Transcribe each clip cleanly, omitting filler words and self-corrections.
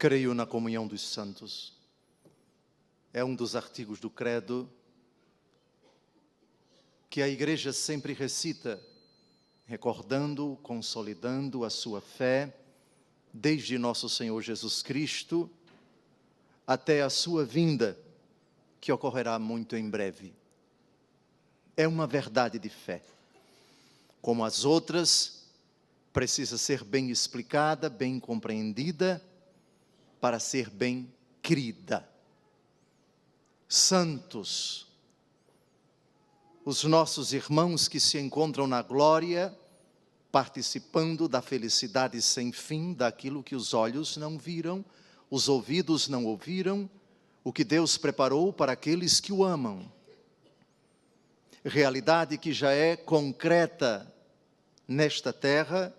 Creio na comunhão dos santos. É um dos artigos do credo que a Igreja sempre recita, recordando, consolidando a sua fé, desde nosso Senhor Jesus Cristo até a sua vinda, que ocorrerá muito em breve. É uma verdade de fé. Como as outras, precisa ser bem explicada, bem compreendida, para ser bem crida. Santos, os nossos irmãos que se encontram na glória, participando da felicidade sem fim, daquilo que os olhos não viram, os ouvidos não ouviram, o que Deus preparou para aqueles que o amam. Realidade que já é concreta nesta terra,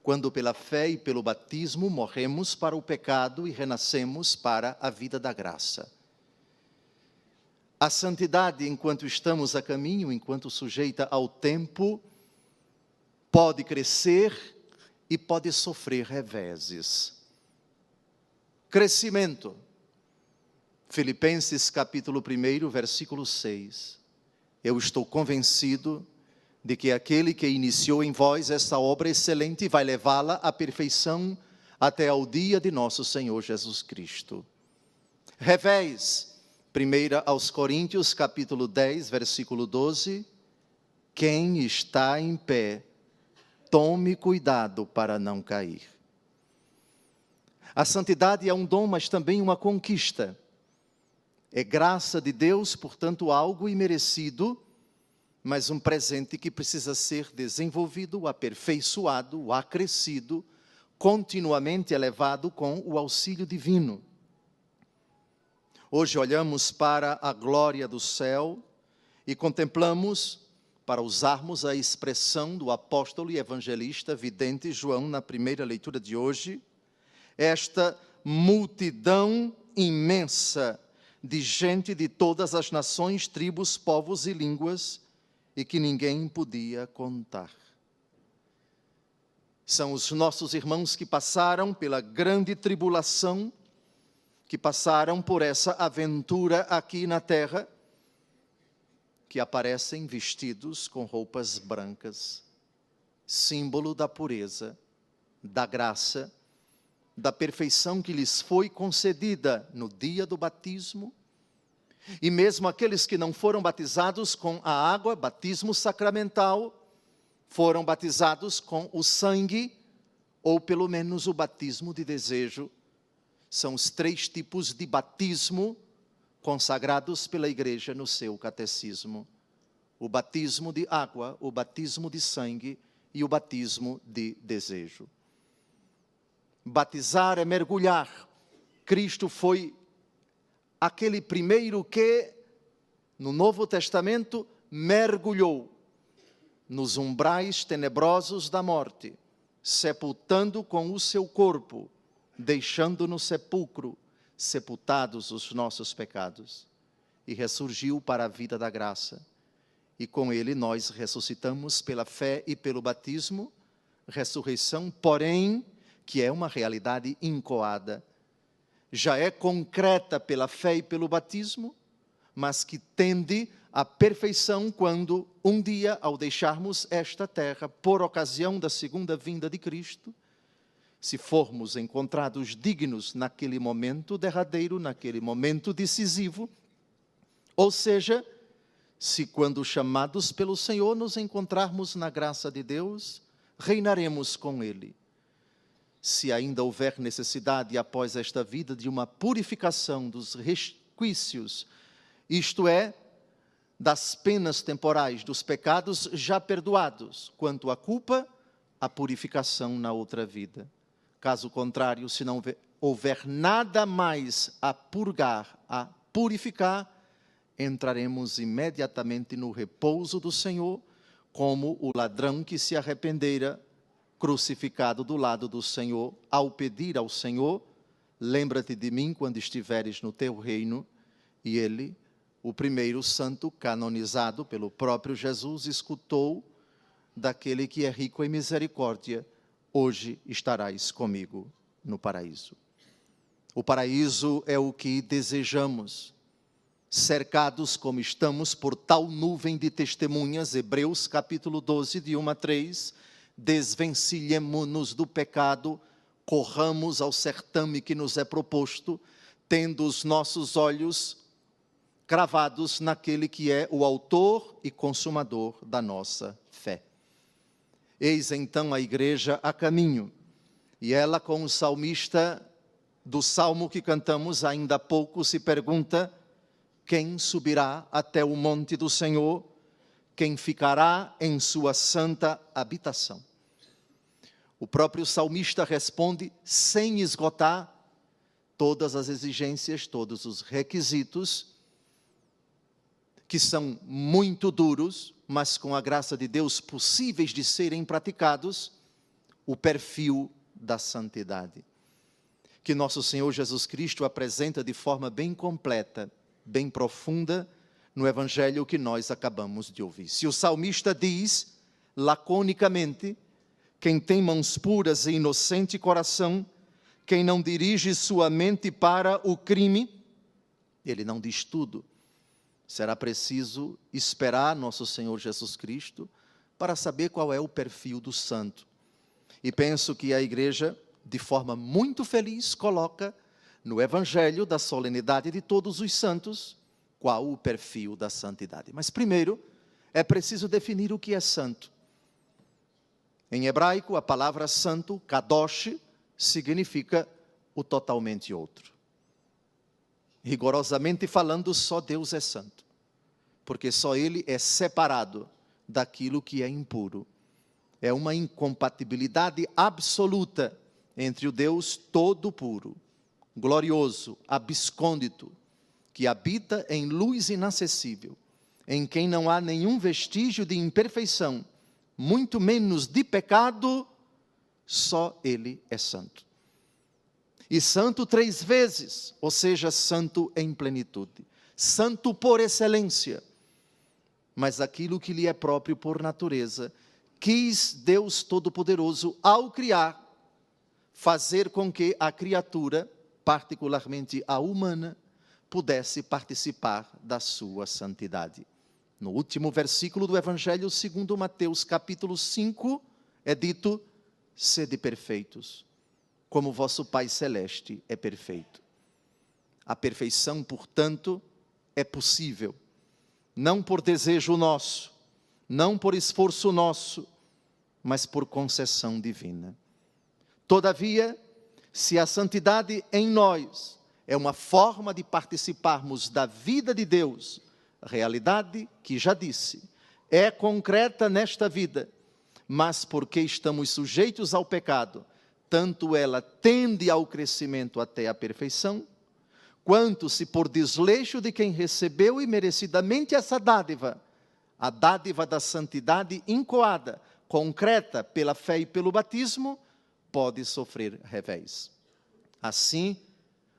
quando pela fé e pelo batismo morremos para o pecado e renascemos para a vida da graça. A santidade, enquanto estamos a caminho, enquanto sujeita ao tempo, pode crescer e pode sofrer reveses. Crescimento. Filipenses capítulo 1, versículo 6. Eu estou convencido de que aquele que iniciou em vós esta obra excelente vai levá-la à perfeição até ao dia de nosso Senhor Jesus Cristo. Revés. 1 aos Coríntios, capítulo 10, versículo 12. Quem está em pé, tome cuidado para não cair. A santidade é um dom, mas também uma conquista. É graça de Deus, portanto, algo imerecido, mas um presente que precisa ser desenvolvido, aperfeiçoado, acrescido, continuamente elevado com o auxílio divino. Hoje olhamos para a glória do céu e contemplamos, para usarmos a expressão do apóstolo e evangelista vidente João na primeira leitura de hoje, esta multidão imensa de gente de todas as nações, tribos, povos e línguas, e que ninguém podia contar. São os nossos irmãos que passaram pela grande tribulação, que passaram por essa aventura aqui na terra, que aparecem vestidos com roupas brancas, símbolo da pureza, da graça, da perfeição que lhes foi concedida no dia do batismo, e mesmo aqueles que não foram batizados com a água, batismo sacramental, foram batizados com o sangue, ou pelo menos o batismo de desejo. São os 3 tipos de batismo consagrados pela Igreja no seu catecismo. O batismo de água, o batismo de sangue e o batismo de desejo. Batizar é mergulhar. Cristo foi aquele primeiro que, no Novo Testamento, mergulhou nos umbrais tenebrosos da morte, sepultando com o seu corpo, deixando no sepulcro, sepultados os nossos pecados, e ressurgiu para a vida da graça. E com ele nós ressuscitamos pela fé e pelo batismo, ressurreição, porém, que é uma realidade incoada, já é concreta pela fé e pelo batismo, mas que tende à perfeição quando, um dia, ao deixarmos esta terra, por ocasião da segunda vinda de Cristo, se formos encontrados dignos naquele momento derradeiro, naquele momento decisivo, ou seja, se quando chamados pelo Senhor nos encontrarmos na graça de Deus, reinaremos com Ele. Se ainda houver necessidade após esta vida de uma purificação dos resquícios, isto é, das penas temporais dos pecados já perdoados, quanto à culpa, a purificação na outra vida. Caso contrário, se não houver nada mais a purgar, a purificar, entraremos imediatamente no repouso do Senhor, como o ladrão que se arrependera, crucificado do lado do Senhor, ao pedir ao Senhor, lembra-te de mim quando estiveres no teu reino, e ele, o primeiro santo canonizado pelo próprio Jesus, escutou daquele que é rico em misericórdia: hoje estarás comigo no paraíso. O paraíso é o que desejamos, cercados como estamos por tal nuvem de testemunhas. Hebreus capítulo 12, de 1 a 3, desvencilhemo-nos do pecado, corramos ao certame que nos é proposto, tendo os nossos olhos cravados naquele que é o autor e consumador da nossa fé. Eis então a igreja a caminho, e ela, com o salmista do salmo que cantamos ainda há pouco, se pergunta: quem subirá até o monte do Senhor? Quem ficará em sua santa habitação? O próprio salmista responde sem esgotar todas as exigências, todos os requisitos, que são muito duros, mas com a graça de Deus possíveis de serem praticados, o perfil da santidade, que nosso Senhor Jesus Cristo apresenta de forma bem completa, bem profunda, no Evangelho que nós acabamos de ouvir. Se o salmista diz, laconicamente, quem tem mãos puras e inocente coração, quem não dirige sua mente para o crime, ele não diz tudo. Será preciso esperar nosso Senhor Jesus Cristo para saber qual é o perfil do santo. E penso que a igreja, de forma muito feliz, coloca no Evangelho da solenidade de todos os santos qual o perfil da santidade. Mas primeiro, é preciso definir o que é santo. Em hebraico, a palavra santo, kadosh, significa o totalmente outro. Rigorosamente falando, só Deus é santo, porque só Ele é separado daquilo que é impuro. É uma incompatibilidade absoluta entre o Deus todo puro, glorioso, abscôndito, que habita em luz inacessível, em quem não há nenhum vestígio de imperfeição, muito menos de pecado, só Ele é santo. E santo 3 vezes, ou seja, santo em plenitude, santo por excelência, mas aquilo que lhe é próprio por natureza, quis Deus Todo-Poderoso, ao criar, fazer com que a criatura, particularmente a humana, pudesse participar da sua santidade. No último versículo do Evangelho segundo Mateus, capítulo 5, é dito: sede perfeitos, como vosso Pai Celeste é perfeito. A perfeição, portanto, é possível, não por desejo nosso, não por esforço nosso, mas por concessão divina. Todavia, se a santidade em nós é uma forma de participarmos da vida de Deus, realidade que, já disse, é concreta nesta vida, mas porque estamos sujeitos ao pecado, tanto ela tende ao crescimento até a perfeição, quanto se por desleixo de quem recebeu imerecidamente essa dádiva, a dádiva da santidade incoada, concreta pela fé e pelo batismo, pode sofrer revés. Assim,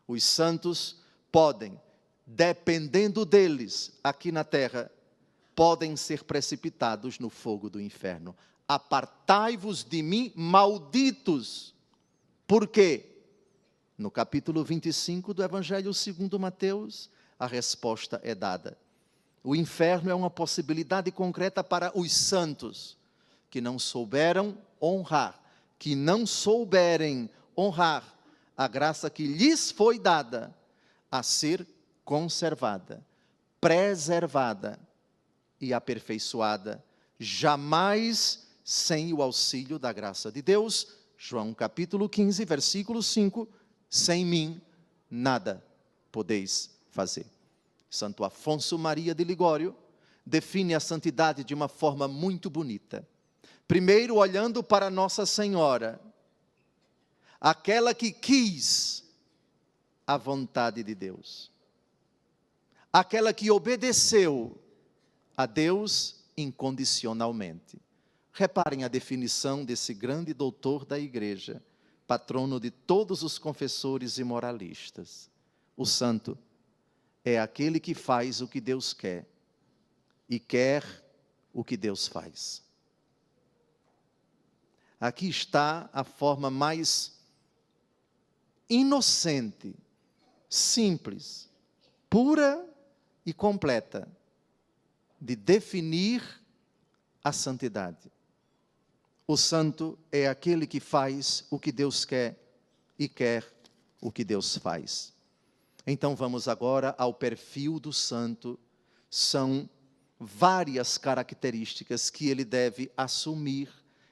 os santos podem, dependendo deles, aqui na terra, podem ser precipitados no fogo do inferno. Apartai-vos de mim, malditos. Por quê? No capítulo 25 do Evangelho segundo Mateus, a resposta é dada. O inferno é uma possibilidade concreta para os santos, que não souberam honrar, que não souberem honrar a graça que lhes foi dada a ser conservada, preservada e aperfeiçoada, jamais sem o auxílio da graça de Deus. João capítulo 15, versículo 5, sem mim nada podeis fazer. Santo Afonso Maria de Ligório define a santidade de uma forma muito bonita. Primeiro, olhando para Nossa Senhora, aquela que quis a vontade de Deus, aquela que obedeceu a Deus incondicionalmente. Reparem a definição desse grande doutor da igreja, patrono de todos os confessores e moralistas. O santo é aquele que faz o que Deus quer e quer o que Deus faz. Aqui está a forma mais inocente simples, pura e completa de definir a santidade. O santo é aquele que faz o que Deus quer e quer o que Deus faz. Então vamos agora ao perfil do santo. São várias características que ele deve assumir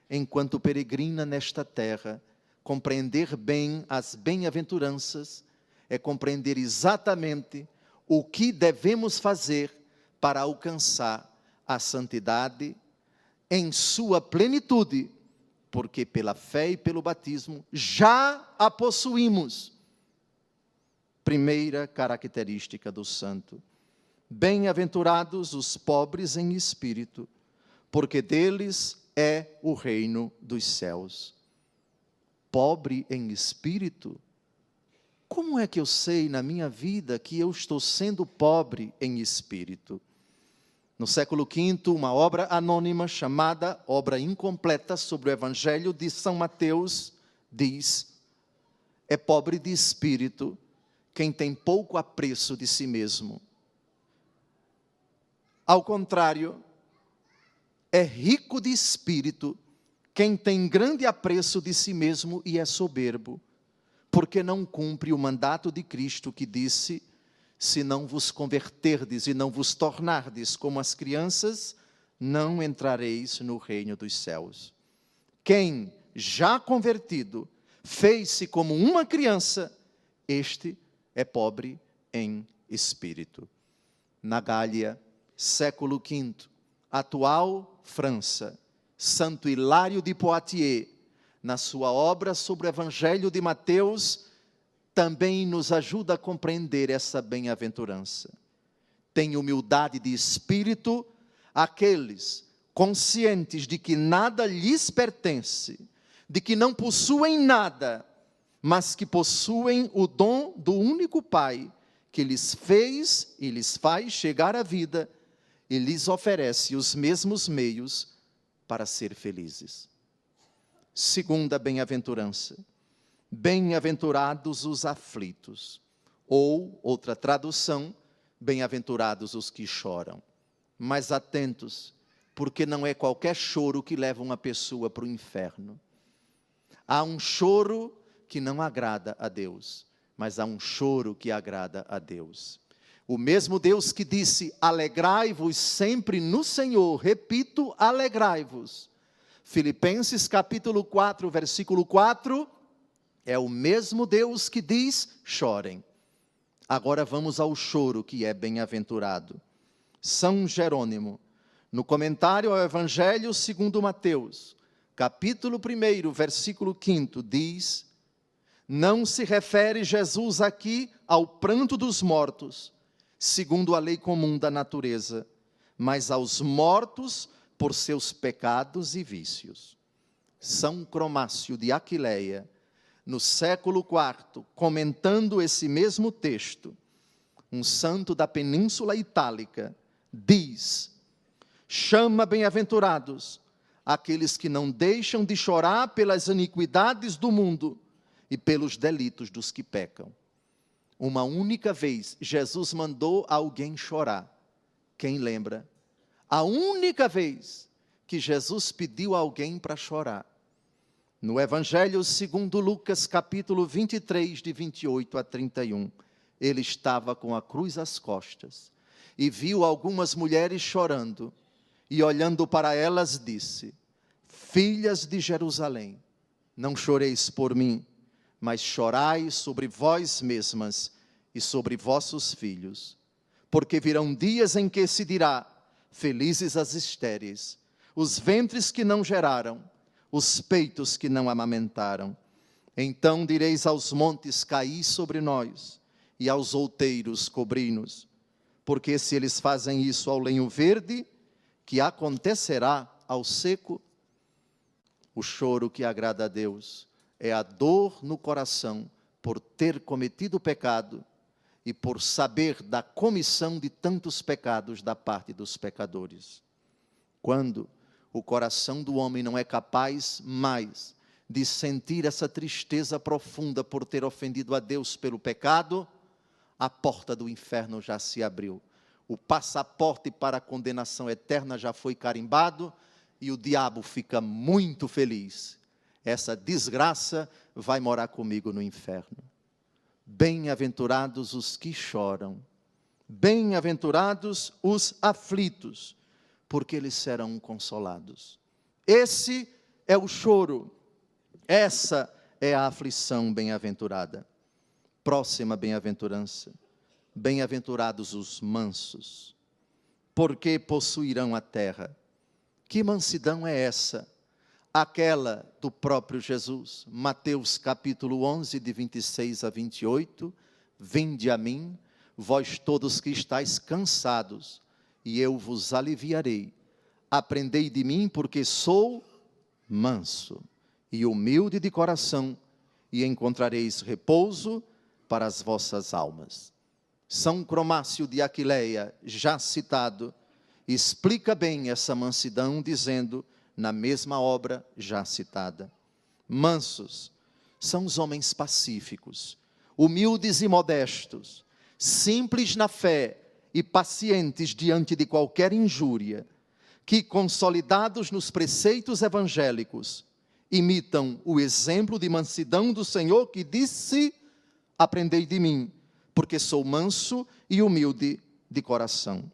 enquanto peregrina nesta terra. Compreender bem as bem-aventuranças é compreender exatamente o que devemos fazer para alcançar a santidade em sua plenitude, porque pela fé e pelo batismo já a possuímos. Primeira característica do santo: bem-aventurados os pobres em espírito, porque deles é o reino dos céus. Pobre em espírito? Como é que eu sei na minha vida que eu estou sendo pobre em espírito? No século V, uma obra anônima chamada Obra Incompleta sobre o Evangelho de São Mateus diz: é pobre de espírito quem tem pouco apreço de si mesmo. Ao contrário, é rico de espírito quem tem grande apreço de si mesmo e é soberbo, porque não cumpre o mandato de Cristo que disse: se não vos converterdes e não vos tornardes como as crianças, não entrareis no reino dos céus. Quem, já convertido, fez-se como uma criança, este é pobre em espírito. Na Gália, século V, atual França, Santo Hilário de Poitiers, na sua obra sobre o Evangelho de Mateus, também nos ajuda a compreender essa bem-aventurança. Tem humildade de espírito aqueles conscientes de que nada lhes pertence, de que não possuem nada, mas que possuem o dom do único Pai, que lhes fez e lhes faz chegar à vida e lhes oferece os mesmos meios para ser felizes. Segunda bem-aventurança: bem-aventurados os aflitos, ou, outra tradução, bem-aventurados os que choram. Mas atentos, porque não é qualquer choro que leva uma pessoa para o inferno. Há um choro que não agrada a Deus, mas há um choro que agrada a Deus. O mesmo Deus que disse: alegrai-vos sempre no Senhor, repito, alegrai-vos. Filipenses capítulo 4, versículo 4, é o mesmo Deus que diz: chorem. Agora vamos ao choro que é bem-aventurado. São Jerônimo, no comentário ao Evangelho segundo Mateus, capítulo 1, versículo 5, diz: não se refere Jesus aqui ao pranto dos mortos, segundo a lei comum da natureza, mas aos mortos por seus pecados e vícios. São Cromácio de Aquileia, no século IV, comentando esse mesmo texto, um santo da Península Itálica, diz: chama bem-aventurados aqueles que não deixam de chorar pelas iniquidades do mundo e pelos delitos dos que pecam. Uma única vez Jesus mandou alguém chorar. Quem lembra? A única vez que Jesus pediu a alguém para chorar. No Evangelho segundo Lucas, capítulo 23, de 28 a 31, ele estava com a cruz às costas e viu algumas mulheres chorando, e olhando para elas disse: filhas de Jerusalém, não choreis por mim, mas chorai sobre vós mesmas e sobre vossos filhos, porque virão dias em que se dirá: felizes as estéreis, os ventres que não geraram, os peitos que não amamentaram. Então direis aos montes: caí sobre nós, e aos outeiros: cobri-nos. Porque se eles fazem isso ao lenho verde, que acontecerá ao seco? O choro que agrada a Deus é a dor no coração por ter cometido pecado e por saber da comissão de tantos pecados da parte dos pecadores. Quando o coração do homem não é capaz mais de sentir essa tristeza profunda por ter ofendido a Deus pelo pecado, a porta do inferno já se abriu. O passaporte para a condenação eterna já foi carimbado e o diabo fica muito feliz. Essa desgraça vai morar comigo no inferno. Bem-aventurados os que choram, bem-aventurados os aflitos, porque eles serão consolados. Esse é o choro, essa é a aflição bem-aventurada. Próxima bem-aventurança. Bem-aventurados os mansos, porque possuirão a terra. Que mansidão é essa? Aquela do próprio Jesus. Mateus capítulo 11, de 26 a 28. Vinde a mim, vós todos que estáis cansados, e eu vos aliviarei. Aprendei de mim, porque sou manso e humilde de coração, e encontrareis repouso para as vossas almas. São Cromácio de Aquileia, já citado, explica bem essa mansidão, dizendo, na mesma obra já citada: mansos são os homens pacíficos, humildes e modestos, simples na fé e pacientes diante de qualquer injúria, que, consolidados nos preceitos evangélicos, imitam o exemplo de mansidão do Senhor, que disse: aprendei de mim, porque sou manso e humilde de coração.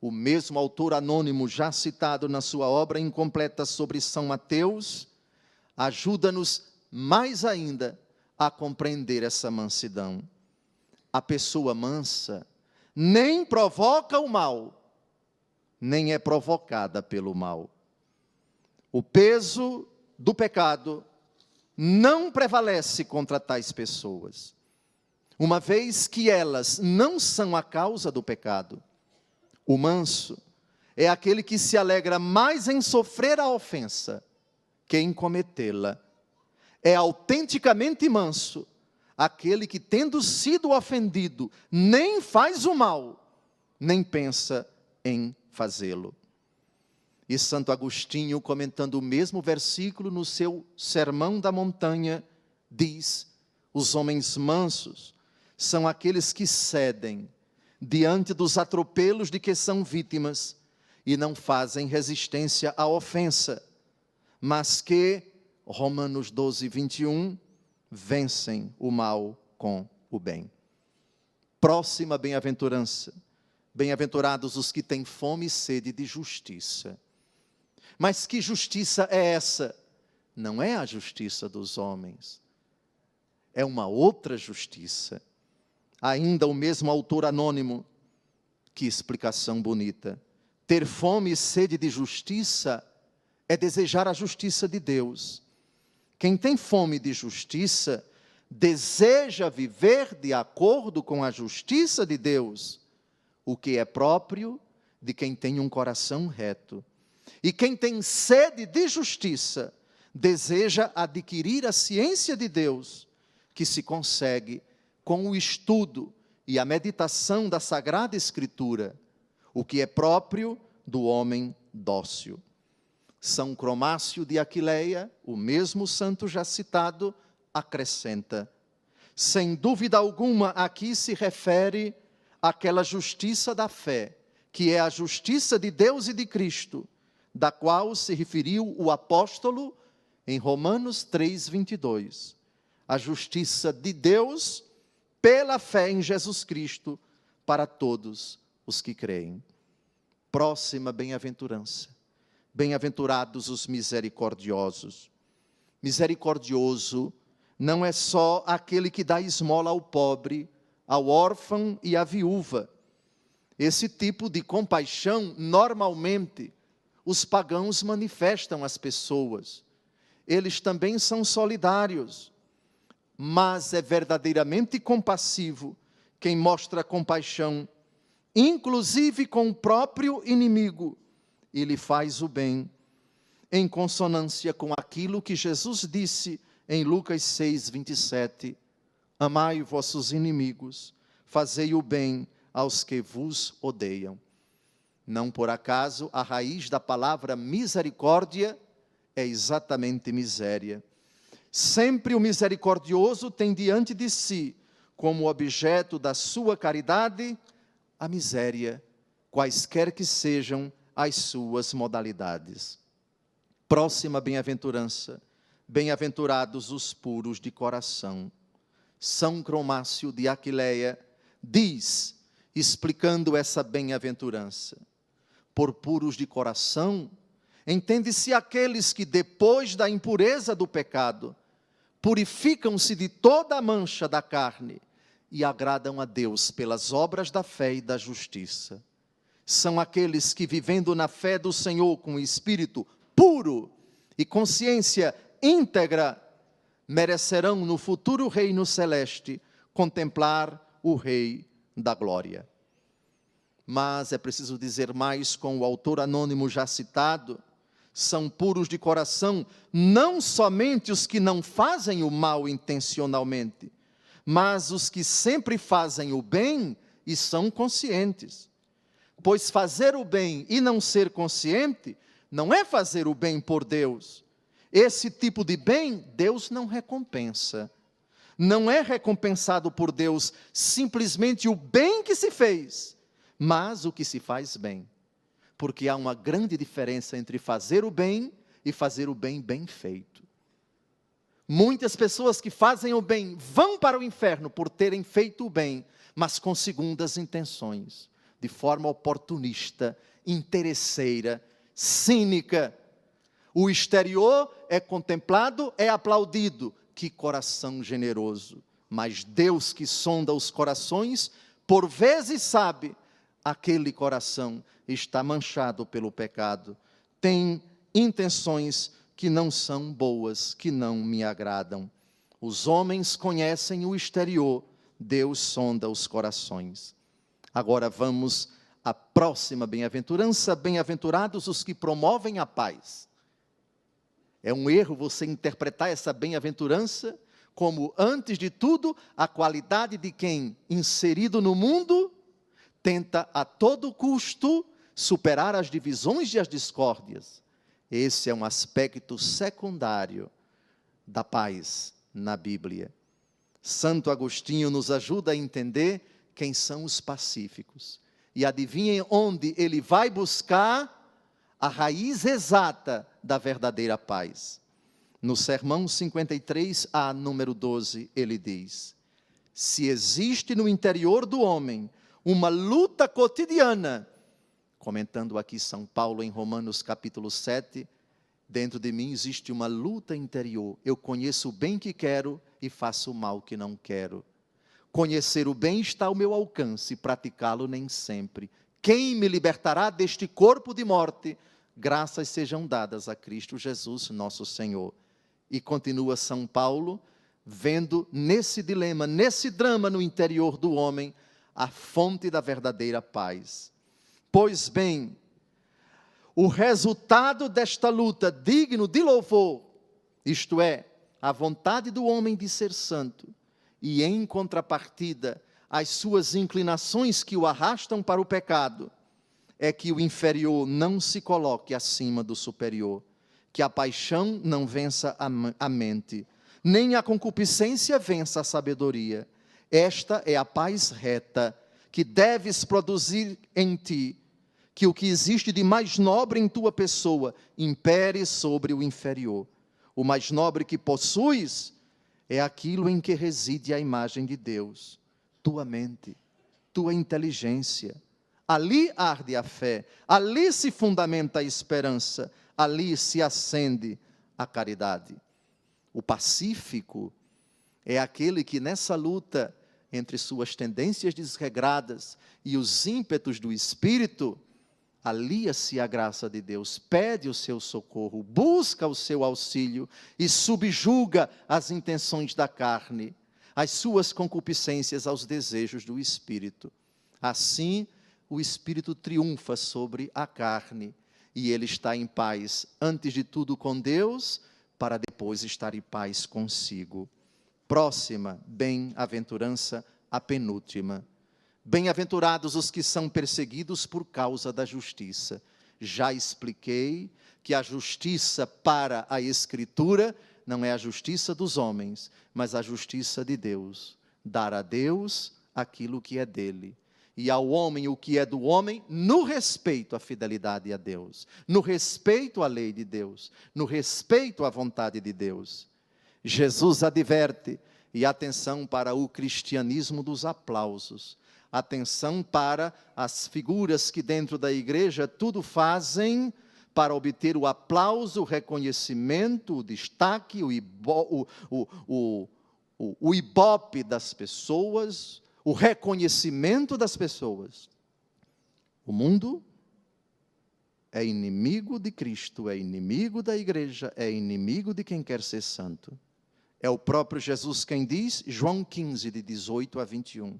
O mesmo autor anônimo, já citado na sua obra incompleta sobre São Mateus, ajuda-nos mais ainda a compreender essa mansidão. A pessoa mansa nem provoca o mal, nem é provocada pelo mal. O peso do pecado não prevalece contra tais pessoas, uma vez que elas não são a causa do pecado. O manso é aquele que se alegra mais em sofrer a ofensa que em cometê-la. É autenticamente manso aquele que, tendo sido ofendido, nem faz o mal, nem pensa em fazê-lo. E Santo Agostinho, comentando o mesmo versículo no seu Sermão da Montanha, diz: os homens mansos são aqueles que cedem diante dos atropelos de que são vítimas e não fazem resistência à ofensa, mas que, Romanos 12, 21, vencem o mal com o bem. Próxima bem-aventurança. Bem-aventurados os que têm fome e sede de justiça. Mas que justiça é essa? Não é a justiça dos homens, é uma outra justiça. Ainda o mesmo autor anônimo, que explicação bonita. Ter fome e sede de justiça é desejar a justiça de Deus. Quem tem fome de justiça, deseja viver de acordo com a justiça de Deus, o que é próprio de quem tem um coração reto. E quem tem sede de justiça, deseja adquirir a ciência de Deus, que se consegue com o estudo e a meditação da Sagrada Escritura, o que é próprio do homem dócil. São Cromácio de Aquileia, o mesmo santo já citado, acrescenta: sem dúvida alguma, aqui se refere àquela justiça da fé, que é a justiça de Deus e de Cristo, da qual se referiu o apóstolo em Romanos 3, 22. A justiça de Deus pela fé em Jesus Cristo, para todos os que creem. Próxima bem-aventurança. Bem-aventurados os misericordiosos. Misericordioso não é só aquele que dá esmola ao pobre, ao órfão e à viúva. Esse tipo de compaixão, normalmente, os pagãos manifestam às pessoas. Eles também são solidários. Mas é verdadeiramente compassivo quem mostra compaixão, inclusive com o próprio inimigo, e lhe faz o bem, em consonância com aquilo que Jesus disse em Lucas 6, 27, amai vossos inimigos, fazei o bem aos que vos odeiam. Não por acaso a raiz da palavra misericórdia é exatamente miséria. Sempre o misericordioso tem diante de si, como objeto da sua caridade a miséria, quaisquer que sejam as suas modalidades. Próxima bem-aventurança. Bem-aventurados os puros de coração. São Cromácio de Aquileia diz, explicando essa bem-aventurança: por puros de coração, entende-se aqueles que, depois da impureza do pecado, purificam-se de toda a mancha da carne e agradam a Deus pelas obras da fé e da justiça. São aqueles que, vivendo na fé do Senhor com o espírito puro e consciência íntegra, merecerão no futuro reino celeste contemplar o Rei da Glória. Mas é preciso dizer mais, com o autor anônimo já citado: são puros de coração não somente os que não fazem o mal intencionalmente, mas os que sempre fazem o bem e são conscientes. Pois fazer o bem e não ser consciente não é fazer o bem por Deus. Esse tipo de bem Deus não recompensa. Não é recompensado por Deus simplesmente o bem que se fez, mas o que se faz bem. Porque há uma grande diferença entre fazer o bem e fazer o bem bem feito. Muitas pessoas que fazem o bem vão para o inferno por terem feito o bem, mas com segundas intenções, de forma oportunista, interesseira, cínica. O exterior é contemplado, é aplaudido. Que coração generoso! Mas Deus, que sonda os corações, por vezes sabe, aquele coração está manchado pelo pecado, tem intenções que não são boas, que não me agradam. Os homens conhecem o exterior, Deus sonda os corações. Agora vamos à próxima bem-aventurança: bem-aventurados os que promovem a paz. É um erro você interpretar essa bem-aventurança como, antes de tudo, a qualidade de quem, inserido no mundo, tenta a todo custo superar as divisões e as discórdias. Esse é um aspecto secundário da paz na Bíblia. Santo Agostinho nos ajuda a entender quem são os pacíficos. E adivinhem onde ele vai buscar a raiz exata da verdadeira paz. No Sermão 53, número 12, ele diz: se existe no interior do homem uma luta cotidiana, comentando aqui São Paulo em Romanos capítulo 7, dentro de mim existe uma luta interior. Eu conheço o bem que quero e faço o mal que não quero. Conhecer o bem está ao meu alcance, praticá-lo nem sempre. Quem me libertará deste corpo de morte? Graças sejam dadas a Cristo Jesus, nosso Senhor. E continua São Paulo, vendo nesse dilema, nesse drama no interior do homem, a fonte da verdadeira paz. Pois bem, o resultado desta luta, digno de louvor, isto é, a vontade do homem de ser santo, e em contrapartida, as suas inclinações que o arrastam para o pecado, é que o inferior não se coloque acima do superior, que a paixão não vença a mente, nem a concupiscência vença a sabedoria. Esta é a paz reta, que deves produzir em ti, que o que existe de mais nobre em tua pessoa impere sobre o inferior. O mais nobre que possuis é aquilo em que reside a imagem de Deus, tua mente, tua inteligência. Ali arde a fé, ali se fundamenta a esperança, ali se acende a caridade. O pacífico é aquele que nessa luta entre suas tendências desregradas e os ímpetos do espírito, alia-se à graça de Deus, pede o seu socorro, busca o seu auxílio e subjuga as intenções da carne, as suas concupiscências aos desejos do espírito. Assim, o espírito triunfa sobre a carne e ele está em paz, antes de tudo com Deus, para depois estar em paz consigo. Próxima bem-aventurança, a penúltima. Bem-aventurados os que são perseguidos por causa da justiça. Já expliquei que a justiça para a Escritura não é a justiça dos homens, mas a justiça de Deus. dar a Deus aquilo que é dele, e ao homem o que é do homem, no respeito à fidelidade a Deus, no respeito à lei de Deus, no respeito à vontade de Deus. Jesus adverte, e atenção para o cristianismo dos aplausos, atenção para as figuras que dentro da igreja tudo fazem para obter o aplauso, o reconhecimento, o destaque, o ibope das pessoas, o reconhecimento das pessoas. O mundo é inimigo de Cristo, é inimigo da igreja, é inimigo de quem quer ser santo. É o próprio Jesus quem diz, João 15, de 18 a 21,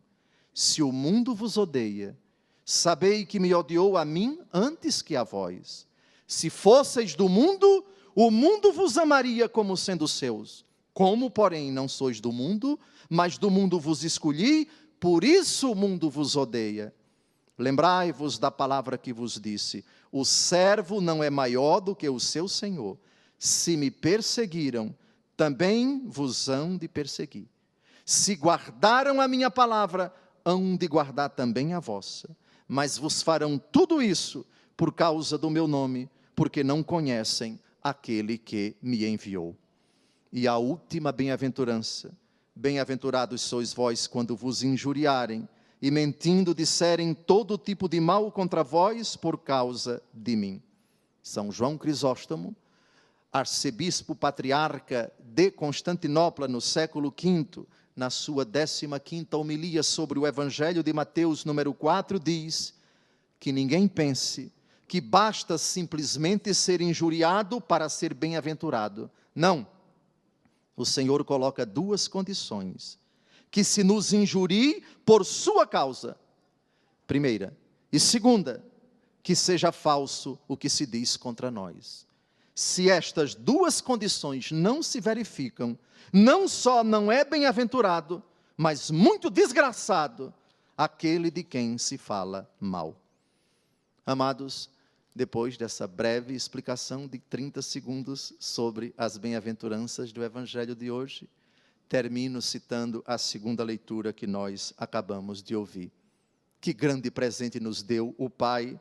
se o mundo vos odeia, sabei que me odiou a mim antes que a vós. Se fosseis do mundo, o mundo vos amaria como sendo seus. Como, porém, não sois do mundo, mas do mundo vos escolhi, por isso o mundo vos odeia. Lembrai-vos da palavra que vos disse, o servo não é maior do que o seu senhor. Se me perseguiram, também vos hão de perseguir. Se guardaram a minha palavra, hão de guardar também a vossa. Mas vos farão tudo isso por causa do meu nome, porque não conhecem aquele que me enviou. E a última bem-aventurança, bem-aventurados sois vós quando vos injuriarem, e mentindo disserem todo tipo de mal contra vós por causa de mim. São João Crisóstomo, arcebispo patriarca de Constantinopla no século V, na sua 15ª homilia sobre o Evangelho de Mateus, número 4, diz que ninguém pense que basta simplesmente ser injuriado para ser bem-aventurado. Não. O Senhor coloca duas condições. Que se nos injurie por sua causa, primeira. E segunda, que seja falso o que se diz contra nós. Se estas duas condições não se verificam, não só não é bem-aventurado, mas muito desgraçado aquele de quem se fala mal. Amados, depois dessa breve explicação de 30 segundos sobre as bem-aventuranças do Evangelho de hoje, termino citando a segunda leitura que nós acabamos de ouvir. Que grande presente nos deu o Pai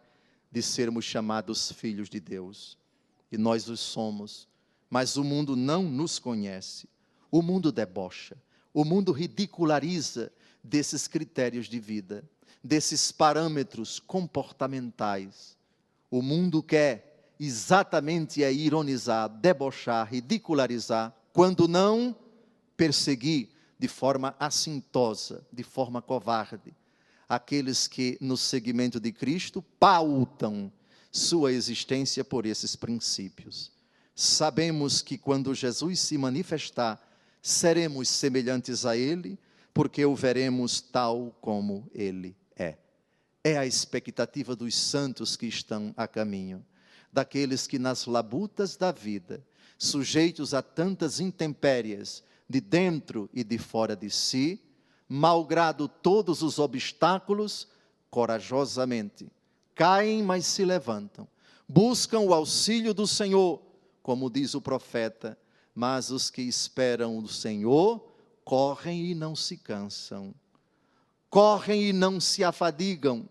de sermos chamados filhos de Deus. E nós os somos, mas o mundo não nos conhece, o mundo debocha, o mundo ridiculariza desses critérios de vida, desses parâmetros comportamentais. O mundo quer exatamente ironizar, debochar, ridicularizar, quando não perseguir de forma assintosa, de forma covarde, aqueles que no seguimento de Cristo pautam sua existência por esses princípios. Sabemos que quando Jesus se manifestar, seremos semelhantes a Ele, porque o veremos tal como Ele é. É a expectativa dos santos que estão a caminho, daqueles que nas labutas da vida, sujeitos a tantas intempéries, de dentro e de fora de si, malgrado todos os obstáculos, corajosamente caem, mas se levantam, buscam o auxílio do Senhor, como diz o profeta, mas os que esperam o Senhor, correm e não se cansam, correm e não se afadigam,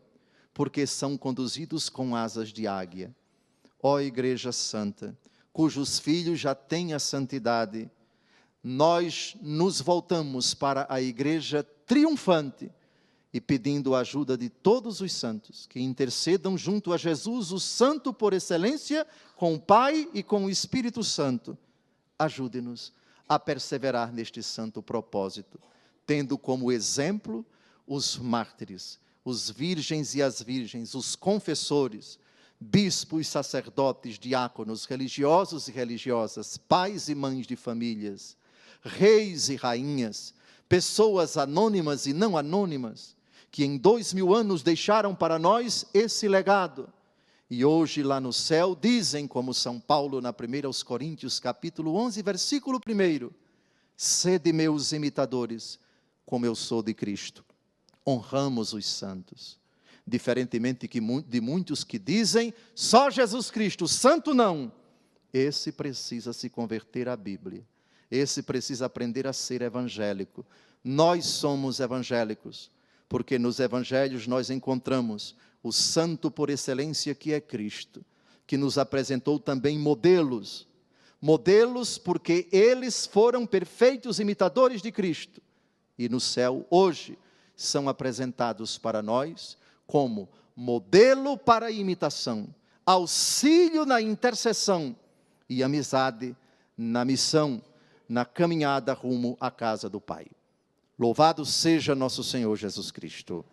porque são conduzidos com asas de águia. Ó Igreja Santa, cujos filhos já têm a santidade, nós nos voltamos para a Igreja triunfante, e pedindo a ajuda de todos os santos, que intercedam junto a Jesus, o Santo por excelência, com o Pai e com o Espírito Santo. Ajude-nos a perseverar neste santo propósito, tendo como exemplo os mártires, os virgens e as virgens, os confessores, bispos, sacerdotes, diáconos, religiosos e religiosas, pais e mães de famílias, reis e rainhas, pessoas anônimas e não anônimas, que em 2000 anos deixaram para nós esse legado. E hoje lá no céu dizem, como São Paulo na 1 Coríntios capítulo 11, versículo 1, sede meus imitadores, como eu sou de Cristo. Honramos os santos. Diferentemente de muitos que dizem, só Jesus Cristo, santo não. Esse precisa se converter à Bíblia. Esse precisa aprender a ser evangélico, Nós somos evangélicos, porque nos evangelhos nós encontramos o santo por excelência que é Cristo, que nos apresentou também modelos. Modelos porque eles foram perfeitos imitadores de Cristo. E no céu, hoje, são apresentados para nós como modelo para a imitação, auxílio na intercessão e amizade na missão, na caminhada rumo à casa do Pai. Louvado seja nosso Senhor Jesus Cristo.